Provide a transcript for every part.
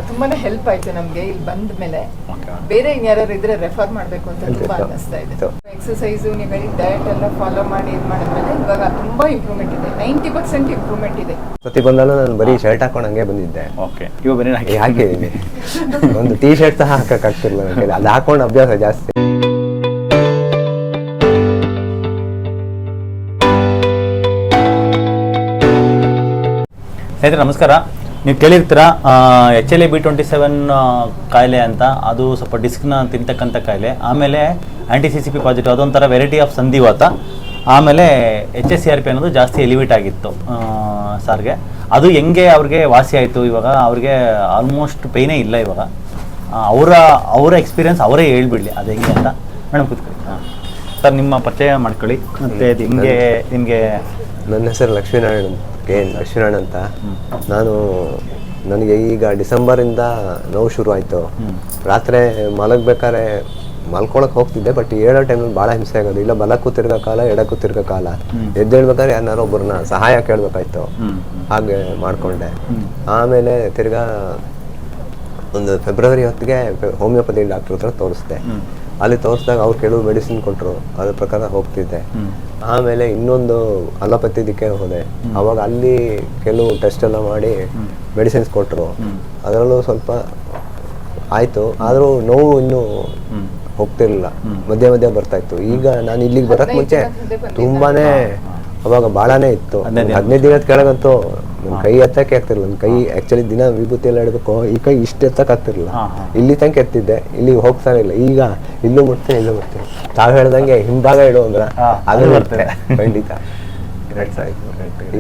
ತುಂಬಾನೇ ಹೆಲ್ಪ್ ಆಯ್ತು ನಮ್ಗೆ ಇಲ್ಲಿ ಬಂದ ಮೇಲೆ. ಬೇರೆ ಇನ್ಯಾರು ಇದ್ರೆ ರೆಫರ್ ಮಾಡ್ಬೇಕು ಅಂತ ತುಂಬಾ ಅನ್ನಿಸ್ತಾ ಇದೆ. ಎಕ್ಸಸೈಸು ನೀವು ಹೇಳಿ ಡಯಟ್ ಎಲ್ಲ ಫಾಲೋ ಮಾಡಿ ಇದು ಮಾಡಿದ್ಮೇಲೆ ಇವಾಗ ತುಂಬಾ ಇಂಪ್ರೂವ್ಮೆಂಟ್ ಇದೆ. 90% ಇಂಪ್ರೂವ್ಮೆಂಟ್ ಇದೆ. ಪ್ರತಿ ಬಂದಲ್ಲೂ ನಾನು ಬರೀ ಶರ್ಟ್ ಹಾಕೊಂಡು ಹಂಗೆ ಬಂದಿದ್ದೆ. ಇವಾಗ ಬರೀ ಹಾಕಿದ್ದೀನಿ. ಒಂದು ಟೀ ಶರ್ಟ್ ಸಹ ಹಾಕಕ್ಕಾಗ್ತಿರ್ಲಿಲ್ಲ ನನಗೆ, ಅದು ಹಾಕೊಂಡು ಅಭ್ಯಾಸ ಜಾಸ್ತಿ. ಸ್ನೇಹಿತರೆ ನಮಸ್ಕಾರ. ನೀವು ಕೇಳಿರ್ತೀರ HLA-B27 ಕಾಯಿಲೆ ಅಂತ. ಅದು ಸ್ವಲ್ಪ ಡಿಸ್ಕ್ನ ತಿಂತಕ್ಕಂಥ ಕಾಯಿಲೆ. ಆಮೇಲೆ ANT-CCP ಪಾಸಿಟಿವ್, ಅದೊಂಥರ ವೆರೈಟಿ ಆಫ್ ಸಂಧಿವಾತ. ಆಮೇಲೆ HSCRP ಅನ್ನೋದು ಜಾಸ್ತಿ ಎಲಿವೇಟ್ ಆಗಿತ್ತು ಸಾರ್ಗೆ. ಅದು ಹೆಂಗೆ ಅವ್ರಿಗೆ ವಾಸಿ ಆಯಿತು, ಇವಾಗ ಅವ್ರಿಗೆ ಆಲ್ಮೋಸ್ಟ್ ಪೇಯ್ನೇ ಇಲ್ಲ ಇವಾಗ. ಅವರ ಎಕ್ಸ್ಪೀರಿಯನ್ಸ್ ಅವರೇ ಹೇಳ್ಬಿಡಲಿ ಅದು ಹೆಂಗೆ ಅಂತ. ಮೇಡಮ್ ಕೂತ್ಕೊಳ್ಳಿ. ಸರ್ ನಿಮ್ಮ ಪರಿಚಯ ಮಾಡ್ಕೊಳ್ಳಿ. ಮತ್ತು ಅದು ಹೆಂಗೆ ನಿಮಗೆ? ನನ್ನ ಹೆಸರು ಲಕ್ಷ್ಮೀನಾರಾಯಣ್ ಅಂತ. ನನಗೆ ಈಗ ಡಿಸೆಂಬರಿಂದ ನೋವು ಶುರು ಆಯಿತು. ರಾತ್ರಿ ಮಲಗಬೇಕಾದ್ರೆ ಮಲ್ಕೊಳಕ್ಕೆ ಹೋಗ್ತಿದ್ದೆ, ಬಟ್ ಹೇಳೋ ಟೈಮಲ್ಲಿ ಭಾಳ ಹಿಂಸೆ ಆಗೋದು. ಇಲ್ಲ ಬಲಕ್ಕೂ ತಿರ್ಗೋ ಕಾಲ, ಎಡಕ್ಕೂ ತಿರ್ಗೋ ಕಾಲ. ಎದ್ದೇಳ್ಬೇಕಾದ್ರೆ ಯಾರು ಒಬ್ಬರನ್ನ ಸಹಾಯ ಕೇಳಬೇಕಾಯ್ತು. ಹಾಗೆ ಮಾಡಿಕೊಂಡೆ. ಆಮೇಲೆ ತಿರ್ಗಾ ಒಂದು ಫೆಬ್ರವರಿ ಹೊತ್ತಿಗೆ ಹೋಮಿಯೋಪತಿ ಡಾಕ್ಟ್ರ್ ಹತ್ರ ತೋರಿಸ್ದೆ. ಅಲ್ಲಿ ತೋರಿಸಿದಾಗ ಅವ್ರು ಕೆಲವು ಮೆಡಿಸಿನ್ ಕೊಟ್ಟರು, ಅದ್ರ ಪ್ರಕಾರ ಹೋಗ್ತಿದ್ದೆ. ಆಮೇಲೆ ಇನ್ನೊಂದು ಅಲೋಪತಿದಕ್ಕೆ ಹೋದೆ. ಅವಾಗ ಅಲ್ಲಿ ಕೆಲವು ಟೆಸ್ಟ್ ಎಲ್ಲ ಮಾಡಿ ಮೆಡಿಸಿನ್ಸ್ ಕೊಟ್ಟರು. ಅದರಲ್ಲೂ ಸ್ವಲ್ಪ ಆಯಿತು, ಆದರೂ ನೋವು ಇನ್ನೂ ಹೋಗ್ತಿರ್ಲಿಲ್ಲ, ಮಧ್ಯ ಮಧ್ಯ ಬರ್ತಾ ಇತ್ತು. ಈಗ ನಾನು ಇಲ್ಲಿಗೆ ಬರೋಕ್ಕೆ ಮುಂಚೆ ತುಂಬಾನೇ ಅವಾಗ ಭಾಳನೇ ಇತ್ತು. 15 ದಿನದ ಕೆಳಗಂತೂ ನನ್ನ ಕೈ ಎತ್ತಕ್ಕೆ ಆಗ್ತಿರ್ಲಿಲ್ಲ. ನನ್ನ ಕೈ ಆ್ಯಕ್ಚುಲಿ ದಿನ ವಿಭೂತಿ ಎಲ್ಲ ಇಡಬೇಕು, ಈ ಕೈ ಇಷ್ಟು ಎತ್ತಕ್ಕೆ ಆಗ್ತಿರ್ಲಿಲ್ಲ. ಇಲ್ಲಿ ತನಕ ಎತ್ತಿದ್ದೆ, ಇಲ್ಲಿಗೆ ಹೋಗ್ತಾನೆ ಇಲ್ಲ. ಈಗ ಇಲ್ಲೂ ಮುಟ್ತೀನಿ, ಇಲ್ಲೂ ಮುಟ್ತೀನಿ. ತಾವು ಹೇಳ್ದಂಗೆ ಹಿಂಭಾಗ ಇಡು ಅಂದ್ರೆ ಅದು ಬರ್ತದೆ ಖಂಡಿತ.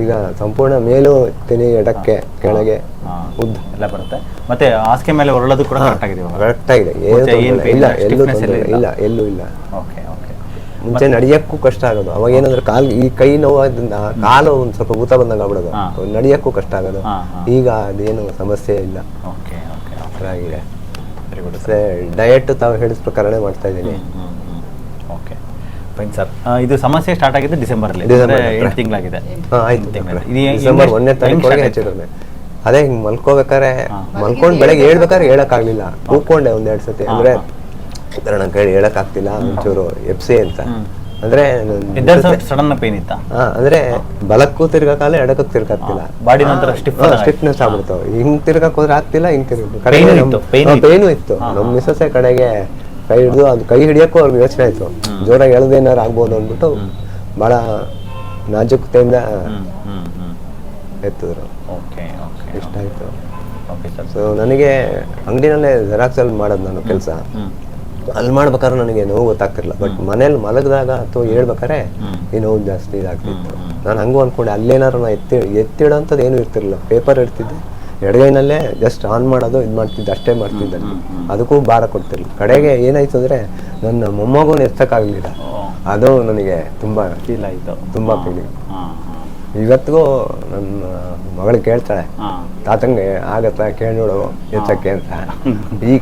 ಈಗ ಸಂಪೂರ್ಣ ಮೇಲೂ ಎತ್ತೀನಿ, ಎಡಕ್ಕೆ ಕೆಳಗೆ ಉದ್ದ ಎಲ್ಲ ಬರುತ್ತೆ. ಮತ್ತೆ ಹಾಸಿಗೆ ಮೇಲೆ ಹೊರಳೋದು ಕೂಡ ಕರೆಕ್ಟ್ ಆಗಿದೆ. ಇಲ್ಲ ಎಲ್ಲೂ ತೊಂದರೆ ಇಲ್ಲ, ಎಲ್ಲೂ ಇಲ್ಲ. ಮುಂಚೆ ನಡಿಯಕ್ಕೂ ಕಷ್ಟ ಆಗೋದು. ಅವಾಗ ಏನಂದ್ರೆ ಈ ಕೈ ನೋವಾದ್ರಿಂದ ಕಾಲು ಒಂದ್ ಸ್ವಲ್ಪ ಭೂತ ಬಂದಾಗ ಆಗ್ಬಿಡೋದು, ನಡಿಯಕ್ಕೂ ಕಷ್ಟ ಆಗೋದು. ಈಗ ಅದೇನು ಸಮಸ್ಯೆ ಇಲ್ಲ, ಚೆನ್ನಾಗಿದೆ. ಡಯಟ್ ತಾವು ಹೇಳಿದ ಪ್ರಕಾರನೇ ಮಾಡ್ತಾ ಇದ್ದೀನಿ. Fine sir. ಇದು ಸಮಸ್ಯೆ ಸ್ಟಾರ್ಟ್ ಆಗಿದ್ದು ಡಿಸೆಂಬರಲ್ಲಿ, 8 ತಿಂಗಳಾಗಿದೆ. ಆಯ್ತು, ಡಿಸೆಂಬರ್ 1ನೇ ತಾರೀಕು ಹೆಚ್ಚಿರೋದು. ಅದೇ ಹಿಂಗ್ ಮಲ್ಕೋಬೇಕಾರೆ ಮಲ್ಕೊಂಡ್ ಬೆಳಗ್ಗೆ ಹೇಳ್ಬೇಕಾದ್ರೆ ಹೇಳಕ್ಕಾಗ್ಲಿಲ್ಲ. ಕೂತ್ಕೊಂಡೆ 1-2 ಸತಿ. ಅಂದ್ರೆ ನನ್ನ ಕೈ ಹೇಳಕ್ ಆಗ್ತಿಲ್ಲ. ಒಂಚೂರು ಎಪ್ಸಿ ಅಂತ ಅಂದ್ರೆ ಸಡನ್ ಪೇನ್ ಇತ್ತ. ಅಂದ್ರೆ ಬಲಕ್ಕೂ ತಿರ್ಗಕಾಲ, ಎಡಕ್ಕೂ ತಿರ್ಗಾಗ್ತಿಲ್ಲ. ಬಾಡಿ ನಂತರ ಸ್ಟಿಫ್ನೆಸ್ ಆಗ್ಬಿಡ್ತಾವ. ಹಿಂಗ್ ತಿರ್ಗಕ್ ಹೋದ್ರೆ ಆಗ್ತಿಲ್ಲ, ಹಿಂಗ್ ತಿರ್ಗ ಪೇನು ಇತ್ತು. ನಮ್ ಮಿಸಸೆ ಕಡೆಗೆ ಕೈ ಹಿಡಿದು ಅದು ಕೈ ಹಿಡಿಯಕ್ಕೂ ಅವ್ರಿಗೆ ಯೋಚನೆ ಆಯ್ತು. ಜೋರಾಗಿ ಎಳ್ದೇನಾರು ಆಗ್ಬೋದು ಅಂದ್ಬಿಟ್ಟು ಬಹಳ ನಾಜೂಕತೆಯಿಂದ ಎತ್ತಿದ್ರು. ಇಷ್ಟ ಆಯ್ತು. ಸೊ ನನಗೆ ಅಂಗಡಿನಲ್ಲೇ ಜೆರಾಕ್ಸ್ ಅಲ್ಲಿ ಮಾಡೋದು ನಾನು ಕೆಲಸ. ಅಲ್ಲಿ ಮಾಡ್ಬೇಕಾದ್ರೆ ನನಗೆ ನೋವು ಗೊತ್ತಾಗ್ತಿರ್ಲಿಲ್ಲ. ಬಟ್ ಮನೇಲಿ ಮಲಗಿದಾಗ ಅಥವಾ ಹೇಳ್ಬೇಕಾರೆ ಈ ನೋವು ಜಾಸ್ತಿ ಇದಾಗ್ತಿತ್ತು. ನಾನು ಹಂಗೂ ಅನ್ಕೊಂಡೆ ಅಲ್ಲೇನಾರು ನಾ ಎತ್ತಿಡೋಂಥದ್ದು ಏನೂ ಇರ್ತಿರ್ಲಿಲ್ಲ. ಪೇಪರ್ ಇಡ್ತಿದ್ದೆ, ಎಡಗೈನಲ್ಲೇ ಜಸ್ಟ್ ಆನ್ ಮಾಡೋದು, ಇದು ಮಾಡ್ತಿದ್ದೆ, ಅಷ್ಟೇ ಮಾಡ್ತಿದ್ದೆ. ಅದಕ್ಕೂ ಭಾರ ಕೊಡ್ತಿರ್ಲಿಲ್ಲ. ಕಡೆಗೆ ಏನಾಯ್ತು ಅಂದರೆ ನನ್ನ ಮೊಮ್ಮಗನ ಎತ್ತಕ್ಕಾಗಲಿಲ್ಲ. ಅದು ನನಗೆ ತುಂಬ ಫೀಲ್ ಆಯಿತು, ತುಂಬ ಫೀಲಿಂಗ್. ಇವತ್ತಿಗೂ ನನ್ನ ಮಗಳು ಕೇಳ್ತಾಳೆ, ತಾತಂಗೆ ಆಗತ್ತಾ ಕೇಳಿ ನೋಡು ಎತ್ತಕ್ಕೆ ಅಂತ. ಈಗ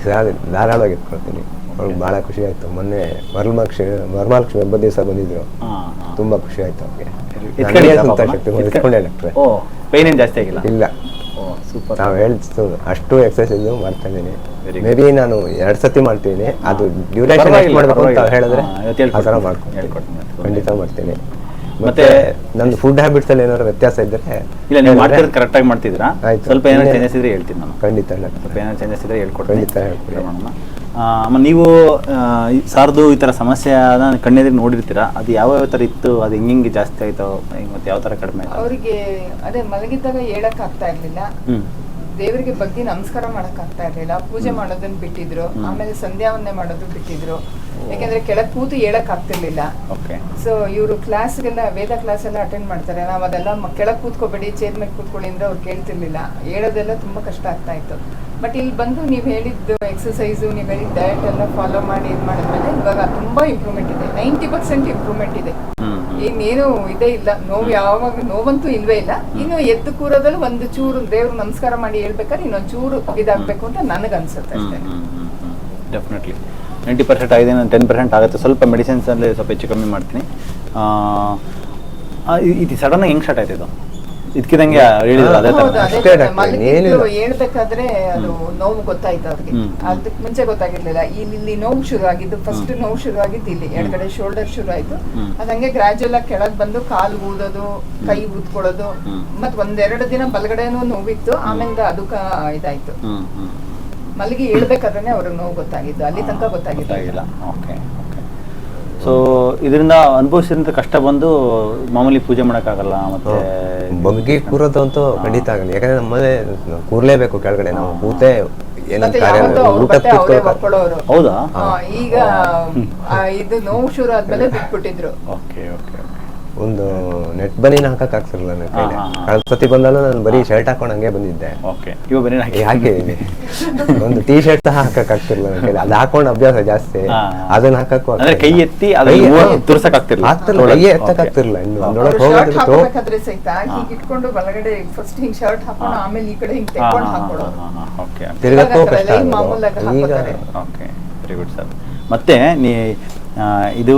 ಧಾರಾಳವಾಗಿ ಎತ್ಕೊಳ್ತೀನಿ. ಅವ್ಳಿಗೆ ಭಾಳ ಖುಷಿ ಆಯಿತು. ಮೊನ್ನೆ ವರಮಹಾಲಕ್ಷ್ಮಿ ಹಬ್ಬದ ದಿವಸ ಬಂದಿದ್ರು, ತುಂಬ ಖುಷಿ ಆಯಿತು ಅವ್ರಿಗೆ. ಎತ್ಕೊಂಡೆ ಡಾಕ್ಟ್ರೆ. ಪೇನ್ ಏನು ಜಾಸ್ತಿ ಆಗಿಲ್ಲ? ಇಲ್ಲ, ನಾವು ಹೇಳ್ತು ಅಷ್ಟು ಎಕ್ಸರ್ಸೈಸ್ ಮಾಡ್ತಾ ಇದ್ದೀನಿ. ಮೇ ಬಿ ನಾನು 2 ಸತಿ ಮಾಡ್ತೀನಿ. ಅದು ಡ್ಯೂರೇಷನ್ ಎಷ್ಟು ಮಾಡಬೇಕು ಅಂತ ಹೇಳಿದ್ರೆ ಆ ಥರ ಮಾಡ್ಕೊಂಡು ಖಂಡಿತ ಮಾಡ್ತೀನಿ. ಮತ್ತೆ ನಂದು ಫುಡ್ ಹ್ಯಾಬಿಟ್ಸ್ ಅಲ್ಲಿ ಏನಾದ್ರು ವ್ಯತ್ಯಾಸ ಇದ್ದರೆ ಇಲ್ಲ, ನೀವು ಮಾಡ್ತಿರೋದು ಕರೆಕ್ಟಾಗಿ ಮಾಡ್ತಿದ್ದೀರಾ? ಸ್ವಲ್ಪ ಏನಾದ್ರು ಚೇಂಜಸ್ ಇದ್ರೆ ಹೇಳ್ತೀನಿ ನಾನು. ಖಂಡಿತ ಸ್ವಲ್ಪ ಏನಾದ್ರು ಚೇಂಜಸ್ ಇದ್ರೆ ಹೇಳ್ಕೊಡ್ತೀನಿ. ಖಂಡಿತ ಹೇಳ್ಕೊಡಿ. ನೀವು ಸಾರ್ದು ಈ ಥರ ಸಮಸ್ಯೆ ಕಣ್ಣೆದುರು ನೋಡಿರ್ತೀರಾ? ಅದು ಯಾವ ಥರ ಇತ್ತು? ಅದು ಹೆಂಗೆ ಜಾಸ್ತಿ ಆಯ್ತು ಮತ್ತೆ ಯಾವ ಥರ ಕಡಿಮೆ ಆಯ್ತು? ಅವರಿಗೆ ಅದೇ ಮಲಗಿದ್ದಾಗ ಹೇಳಕ್ ಆಗ್ತಾ ಇರ್ಲಿಲ್ಲ, ದೇವರಿಗೆ ಬಗ್ಗೆ ನಮಸ್ಕಾರ ಮಾಡಕ್ ಆಗ್ತಾ ಇರ್ಲಿಲ್ಲ, ಪೂಜೆ ಮಾಡೋದನ್ನ ಬಿಟ್ಟಿದ್ರು. ಆಮೇಲೆ ಸಂಧ್ಯಾವಂದನೆ ಮಾಡೋದು ಬಿಟ್ಟಿದ್ರು. ಯಾಕೆಂದ್ರೆ ಕೆಳಗ್ ಕೂತು ಹೇಳಕ್ ಆಗ್ತಿರ್ಲಿಲ್ಲ. ಸೊ ಇವರು ಕ್ಲಾಸ್ಗೆಲ್ಲ ವೇದ ಕ್ಲಾಸ್ ಎಲ್ಲ ಅಟೆಂಡ್ ಮಾಡ್ತಾರೆ. ನಾವ್ ಅದೆಲ್ಲ ಕೆಳಗ್ ಕೂತ್ಕೋಬೇಡಿ, ಚೇರ್ ಮೇಲೆ ಕೂತ್ಕೊಳ್ಳಿ ಅಂದ್ರೆ ಅವ್ರು ಕೇಳ್ತಿರ್ಲಿಲ್ಲ. ಹೇಳೋದೆಲ್ಲ ತುಂಬಾ ಕಷ್ಟ ಆಗ್ತಾ ಇತ್ತು. ಬಟ್ ಇಲ್ಲಿ ಬಂದು ನೀವು ಹೇಳಿದ್ದು ಎಕ್ಸಸೈಸು, ನೀವು ಹೇಳಿದ ಡಯಟ್ ಎಲ್ಲ ಫಾಲೋ ಮಾಡಿ ಇದು ಮಾಡಿದ್ಮೇಲೆ ಇವಾಗ ತುಂಬಾ ಇಂಪ್ರೂವ್ಮೆಂಟ್ ಇದೆ. 90% ಇಂಪ್ರೂವ್ಮೆಂಟ್ ಇದೆ. ಇನ್ನೇನು ಇದೇ ಇಲ್ಲ, ನೋವು ಯಾವಾಗ ನೋವಂತೂ ಇಲ್ವೇ ಇಲ್ಲ. ಇನ್ನು ಎದ್ದು ಕೂರೋದ್ರಲ್ಲಿ ಒಂದು ಚೂರು ದೇವ್ರು ನಮಸ್ಕಾರ ಮಾಡಿ ಹೇಳ್ಬೇಕಾದ್ರೆ ಇನ್ನೊಂದು ಚೂರು ಇದಾಗಬೇಕು ಅಂತ ನನಗೆ ಅನ್ಸುತ್ತೆ ಅಷ್ಟೇ. ಡೆಫಿನೆಟ್ಲಿ 90% ಆಗಿದೆ, 10% ಆಗುತ್ತೆ. ಸ್ವಲ್ಪ ಮೆಡಿಸಿನ್ಸಲ್ಲಿ ಸ್ವಲ್ಪ ಹೆಚ್ಚು ಕಮ್ಮಿ ಮಾಡ್ತೀನಿ. ಇದು ಸಡನ್ನಾಗಿ ಹೆಂಗೆ ಸ್ಟಾರ್ಟ್ ಆಯ್ತು? ಇದು ಇದಕ್ಕಿದಂಗೆ ಹೇಳಿದ್ರು ಅದೇ ಹೌದು, ತರ ಅದೇ ಅಷ್ಟೇ ತರ. ಡಾಕ್ಟ್ರೆ, ಮಲಗಿದ್ದು ಏನಿಲ್ಲ. ಹೇಳ್ಬೇಕಾದ್ರೆ ಅದು ನೋವು ಗೊತ್ತಾಯ್ತು ಅವ್ರಿಗೆ. ಅದಕ್ಕೆ ಮುಂಚೆ ಗೊತ್ತಾಗಿರ್ಲಿಲ್ಲ. ಇಲ್ಲಿ ನೋವು ಶುರು ಆಗಿದ್ದು, ಫಸ್ಟ್ ನೋವು ಶುರು ಆಗಿದ್ದು ಇಲ್ಲಿ ಎಡಗಡೆ ಶೋಲ್ಡರ್ ಶುರು ಆಯ್ತು. ಅದಂಗೆ ಗ್ರಾಜುಯಲ್ ಆಗಿ ಕೆಳಗ್ ಬಂದು ಕಾಲು ಊದೋದು, ಕೈ ಊದ್ಕೊಳ್ಳೋದು, ಮತ್ ಒಂದೆರಡು ದಿನ ಬಲಗಡೆನೂ ನೋವಿತ್ತು. ಆಮೇಲೆ ಅದು ಇದಾಯ್ತು. ಮಲಗಿ ಹೇಳ್ಬೇಕಾದ್ರೆ ಅವ್ರಿಗೆ ನೋವು ಗೊತ್ತಾಗಿದ್ದು, ಅಲ್ಲಿ ತನಕ ಗೊತ್ತಾಗಿಲ್ಲ. Okay okay. ಸೊ ಇದರಿಂದ ಅನುಭವಿಸಿದಂತ ಕಷ್ಟ ಬಂದು ಮಾಮೂಲಿ ಪೂಜೆ ಮಾಡೋಕ್ಕಾಗಲ್ಲ, ಮತ್ತೆ ಬಗ್ಗಿ ಕೂರೋದು ಅಂತೂ ಖಂಡಿತ ಆಗಲ್ಲ. ಯಾಕಂದ್ರೆ ನಮ್ಮನೆ ಕೂರ್ಲೇಬೇಕು ಕೆಳಗಡೆ. ನಾವು ಕೂತೆ ಏನಂತ ಮತ್ತೆ ಕಾರ್ಯ ಯಾವತ್ತೂ ಅವ್ರ ಊಟ ಬಟ್ಟೆ ಅವರೇ ಕೂತ್ಕೊಳ್ಳೋ ಒಪ್ಕೊಳ್ಳೋರು. ಹೌದಾ? ಈಗ ಇದು ನೋವು ಶುರು ಆದ್ಮೇಲೆ ಬಿಟ್ಬಿಟ್ಟಿದ್ರು. Okay okay. ಒಂದು ನೆಟ್ ಬನೀನ್ ಹಾಕಕ್ ಆಗ್ತಿರ್ಲಿಲ್ಲ ನನ್ನ ಕೈಲಿ. ಹಾ. ಕಳೆದ ಸತಿ ಬಂದಲ್ಲ ನಾನು ಬರೀ ಶರ್ಟ್ ಹಾಕೊಂಡು ಹಂಗೆ ಬಂದಿದ್ದೆ. ಓಕೆ, ಇವಾಗ ಬನ್ನಿ ಯಾಕೆ ಒಂದು ಟೀ ಶರ್ಟ್ ಸಹ ಹಾಕಕ್ ಆಗ್ತಿರ್ಲಿಲ್ಲ ನನ್ನ ಕೈಲಿ. ಅದು ಹಾಕೊಂಡು ಅಭ್ಯಾಸ ಜಾಸ್ತಿ, ಅದನ್ನ ಹಾಕಕ್ಕೂ ಅಂದ್ರೆ ಕೈ ಎತ್ತಿ ತುರ್ಸಕ್ ಆಗ್ತಿರ್ಲಿಲ್ಲ, ಆಗ್ತಿರ್ಲಿಲ್ಲ, ಕೈಯೇ ಎತ್ತಕ್ ಆಗ್ತಿರ್ಲಿಲ್ಲ. ಇನ್ನು ಒಂದೊಳಗೆ ಶರ್ಟ್ ಹೋಗೋದಿತ್ತು. ಹಾಕಬೇಕಾದ್ರೆ ಸಹಿತ ಹೀಗೆ ಇಟ್ಕೊಂಡು ಬಲಗಡೆ ಫಸ್ಟ್ ಹಿಂಗ್ ಶರ್ಟ್ ಹಾಕೊಂಡು ಆಮೇಲೆ ಈ ಕಡೆ ಹಿಂಗ್ ತೆಕ್ಕೊಂಡು ಹಾಕೊಳ್ಳೋದು. ಓಕೆ ತಿರ್ಗಕ್ಕೂ ಇವಾಗ ಕಷ್ಟ ಲೈನ್ ಆಗೋದು. ಮಾಮೂಲಾಗಿ ಈಗ ಹಾಕ್ಕೊತಾರೆ. Okay, very good sir. ಮತ್ತೆ ಇದು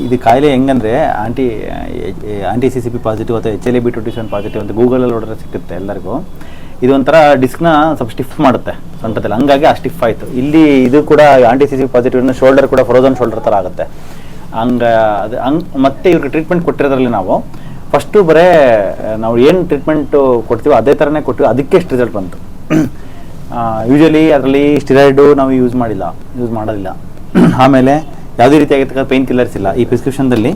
ಇದು ಕಾಯಿಲೆ ಹೆಂಗಂದ್ರೆ ಆಂಟಿ CCP ಪಾಸಿಟಿವ್ ಅಥವಾ HLA-B27 ಪಾಸಿಟಿವ್ ಅಂತ ಗೂಗಲಲ್ಲಿ ನೋಡಿದ್ರೆ ಸಿಗುತ್ತೆ ಎಲ್ಲರಿಗೂ. ಇದು ಒಂಥರ ಡಿಸ್ಕ್ನ ಸ್ವಲ್ಪ ಸ್ಟಿಫ್ ಮಾಡುತ್ತೆ ಸೊಂಟದಲ್ಲಿ, ಹಂಗಾಗಿ ಆ ಸ್ಟಿಫ್ ಆಯಿತು. ಇಲ್ಲಿ ಇದು ಕೂಡ ಆಂಟಿ CCP ಪಾಸಿಟಿವ್ ಶೋಲ್ಡರ್ ಕೂಡ ಫ್ರೋಸನ್ ಶೋಲ್ಡರ್ ಥರ ಆಗುತ್ತೆ. ಅದು ಮತ್ತೆ ಇವ್ರಿಗೆ ಟ್ರೀಟ್ಮೆಂಟ್ ಕೊಟ್ಟಿರೋದ್ರಲ್ಲಿ ನಾವು ಫಸ್ಟು ಬರೇ ನಾವು ಏನು ಟ್ರೀಟ್ಮೆಂಟು ಕೊಡ್ತೀವೋ ಅದೇ ಥರನೇ ಕೊಟ್ಟಿವಿ, ಅದಕ್ಕೆ ಎಷ್ಟು ರಿಸಲ್ಟ್ ಬಂತು. ಯೂಶಲಿ ಅದರಲ್ಲಿ ಸ್ಟಿರಾಯ್ಡು ನಾವು ಯೂಸ್ ಮಾಡೋದಿಲ್ಲ. ಆಮೇಲೆ ಯಾವುದೇ ರೀತಿಯಾಗಿರ್ತಕ್ಕಂಥ ಪೇನ್ ಕಿಲ್ಲರ್ಸ್ ಇಲ್ಲ ಈ ಪ್ರಿಸ್ಕ್ರಿಪ್ಷನ್ದಲ್ಲಿ.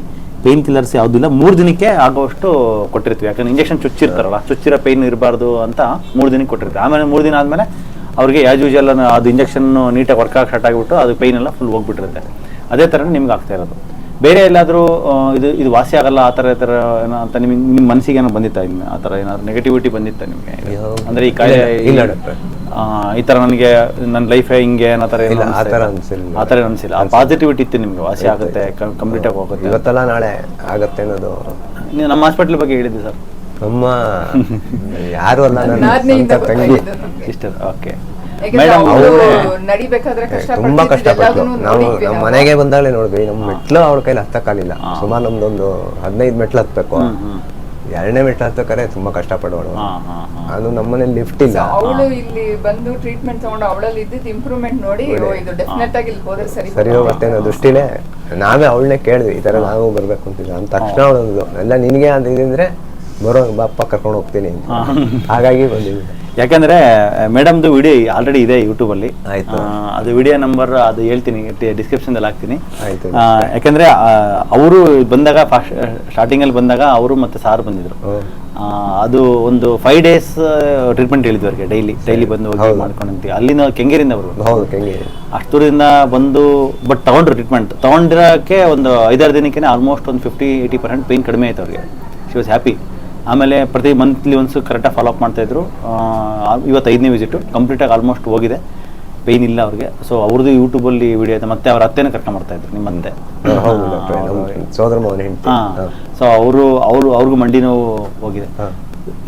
ಪೇನ್ ಕಿಲ್ಲರ್ಸ್ ಯಾವುದಿಲ್ಲ. 3 ದಿನಕ್ಕೆ ಆಗೋಷ್ಟು ಕೊಟ್ಟಿರ್ತೀವಿ. ಯಾಕಂದ್ರೆ ಇಂಜೆಕ್ಷನ್ ಚುಚ್ಚಿರ್ತಾರಲ್ಲ, ಚುಚ್ಚಿರೋ ಪೇನ್ ಇರಬಾರ್ದು ಅಂತ 3 ದಿನಕ್ಕೆ ಕೊಟ್ಟಿರ್ತೀವಿ. ಆಮೇಲೆ 3 ದಿನ ಆದಮೇಲೆ ಅವ್ರಿಗೆ ಆ್ಯಸ್ ಯೂಶುವಲ್ ಅದು ಇಂಜೆಕ್ಷನ್ ನೀಟಾಗಿ ವರ್ಕ್ ಆಗಿ ಸ್ಟಾರ್ಟ್ ಆಗಿಬಿಟ್ಟು ಅದು ಪೇನ್ ಎಲ್ಲ ಫುಲ್ ಹೋಗ್ಬಿಟ್ಟಿರುತ್ತೆ. ಅದೇ ಥರ ನಿಮ್ಗೆ ಆಗ್ತಾ ಇರೋದು. ಬೇರೆ ಎಲ್ಲಾದರೂ ಇದು ವಾಸಿ ಆಗಲ್ಲ ಆ ಥರ ಏನೋ ಅಂತ ನಿಮ್ಮ ಮನಸ್ಸಿಗೆ ಏನೋ ಬಂದಿತ್ತಾ? ಆ ಥರ ಏನಾದ್ರು ನೆಗೆಟಿವಿಟಿ ಬಂದಿತ್ತಾ ನಿಮಗೆ? ಅಂದರೆ ಈ ಕಾಯಿಲೆ ಇಲ್ಲ ಡಾಕ್ಟ್ರೆ, ಈ ಥರ ನನಗೆ ನನ್ನ ಲೈಫೇ ಹಿಂಗೆ ಅನ್ನೋ ಥರ ಇಲ್ಲ, ಆ ಥರ ಅನ್ಸಿಲ್ಲ. ಆ ಥರ ಅನಿಸಿಲ್ಲ. ಆ ಪಾಸಿಟಿವಿಟಿ ಇತ್ತು ನಿಮಗೆ, ವಾಸಿ ಆಗುತ್ತೆ, ಕಂಪ್ಲೀಟಾಗಿ ಹೋಗುತ್ತೆ, ಇವತ್ತಲ್ಲ ನಾಳೆ ಆಗತ್ತೆ ಅನ್ನೋದು. ನೀವು ನಮ್ಮ ಹಾಸ್ಪಿಟ್ಲ್ ಬಗ್ಗೆ ಹೇಳಿದ್ದೆ ಸರ್. ನಮ್ಮ ಯಾರು ಅಲ್ಲ, ನನ್ನ ನಾದ್ನೆಯಿಂದ ಸ್ವಂತ ತಂಗಿ. ಗೊತ್ತಾಗಿದ್ದು ನಮ್ಗೆ. ಸಿಸ್ಟರ್. ಓಕೆ ಯಾಕಂದ್ರೆ ಮೇಡಮ್, ಅವ್ರು ಅವ್ರು ನಡಿಬೇಕಾದ್ರೆ ತುಂಬಾ ಕಷ್ಟಪಟ್ಲು. ಎಲ್ಲದನ್ನೂ ನಾವು ನೋಡಿದ್ವಿ ನಮ್ಮ ನಾವು. ಮನೆಗೆ ಬಂದಾಗಲೇ ನೋಡಿದ್ವಿ. ನಮ್ಮ ಮೆಟ್ಲು ಅವಳ ಕೈಲಿ ಹತ್ತಕ್ಕಾಗಲಿಲ್ಲ. ಸುಮಾರು ನಮ್ದೊಂದು 15 ಮೆಟ್ಲು ಹತ್ಬೇಕು. 2ನೇ ಮೆಟ್ಲು ಹತ್ತಕ್ಕಾರೆ ತುಂಬಾ ಕಷ್ಟಪಡೋಳು. ಅದು ನಮ್ಮನೇಲಿ ಲಿಫ್ಟ್ ಇಲ್ಲ. ಅವಳು ಇಲ್ಲಿ ಬಂದು ಟ್ರೀಟ್ಮೆಂಟ್ ತಗೊಂಡು ಅವಳಲ್ಲಿ ಇದ್ದಿದ್ದು ಇಂಪ್ರೂವ್ಮೆಂಟ್ ನೋಡಿ ಓ, ಇದು ಡೆಫಿನೆಟ್ ಆಗಿ ಇಲ್ಲಿ ಹೋದ್ರೆ ಸರಿ ಹೋಗುತ್ತೆ ಅನ್ನೋ ದೃಷ್ಟಿಲೇ ನಾವೇ ಅವಳನ್ನೇ ಕೇಳಿದ್ವಿ, ಈ ತರ ನಾವು ಬರ್ಬೇಕು ಅಂತಿದ್ವಿ. ಅಂದ ತಕ್ಷಣ ಅವಳು ಎಲ್ಲ ನಿನಗೆ ಅಂತ ಇದ್ರೆ ಬರೋ ಬಾಪ್ಪ ಕರ್ಕೊಂಡು ಹೋಗ್ತೀನಿ ಅಂತ. ಹಾಗಾಗಿ ಬಂದಿದ್ವಿ. ಯಾಕಂದ್ರೆ ಮೇಡಮ್ದು ವಿಡಿಯೋ ಆಲ್ರೆಡಿ ಇದೆ ಯೂಟ್ಯೂಬಲ್ಲಿ. ಆಯ್ತು. ಅದು ವಿಡಿಯೋ ನಂಬರ್ ಅದು ಹೇಳ್ತೀನಿ, ಡಿಸ್ಕ್ರಿಪ್ಷನ್ದಲ್ಲಿ ಹಾಕ್ತೀನಿ. ಆಯ್ತು. ಯಾಕಂದ್ರೆ ಅವರು ಬಂದಾಗ ಸ್ಟಾರ್ಟಿಂಗಲ್ಲಿ ಬಂದಾಗ ಅವರು ಮತ್ತೆ ಸಾರ್ ಬಂದಿದ್ರು. ಅದು ಒಂದು 5 days ಟ್ರೀಟ್ಮೆಂಟ್ ಹೇಳಿದ್ವಿ ಅವ್ರಿಗೆ. ಡೈಲಿ ಬಂದು ಹೋಗಿ ಮಾಡ್ಕೊಂಡಂತೀವಿ. ಅಲ್ಲಿಂದ ಕೆಂಗೇರಿಂದ ಅವರು. ಹೌದು, ಕೆಂಗೇರಿ. ಅಷ್ಟು ದೂರದಿಂದ ಬಂದು ಬಟ್ ತಗೊಂಡ್ರು ಟ್ರೀಟ್ಮೆಂಟ್. ತಗೊಂಡಿರೋಕ್ಕೆ ಒಂದು 5-6 ದಿನಕ್ಕೆ ಆಲ್ಮೋಸ್ಟ್ ಒಂದು 50-80% ಪೇನ್ ಕಡಿಮೆ ಆಯ್ತು ಅವ್ರಿಗೆ. She was happy. ಆಮೇಲೆ ಪ್ರತಿ ಮಂತ್ಲಿ ಒನ್ಸು ಕರೆಕ್ಟಾಗಿ ಫಾಲೋಅಪ್ ಮಾಡ್ತಾಯಿದ್ರು. ಇವತ್ತು 5ನೇ ವಿಸಿಟು ಕಂಪ್ಲೀಟಾಗಿ ಆಲ್ಮೋಸ್ಟ್ ಹೋಗಿದೆ, ಪೇಯ್ನ್ ಇಲ್ಲ ಅವ್ರಿಗೆ. ಸೊ ಅವ್ರದ್ದು ಯೂಟ್ಯೂಬಲ್ಲಿ ವಿಡಿಯೋ ಇದೆ. ಮತ್ತೆ ಅವ್ರ ಅತ್ತೆನ ಕರ್ಕೊಂಡ್ಬರ್ತಾಯಿದ್ರು ನಿಮ್ಮಂತೆ. ಸೋದರ ಮಗನ ಹೆಂಡತಿ. ಸೊ ಅವ್ರಿಗೂ ಮಂಡಿ ನೋವು ಹೋಗಿದೆ.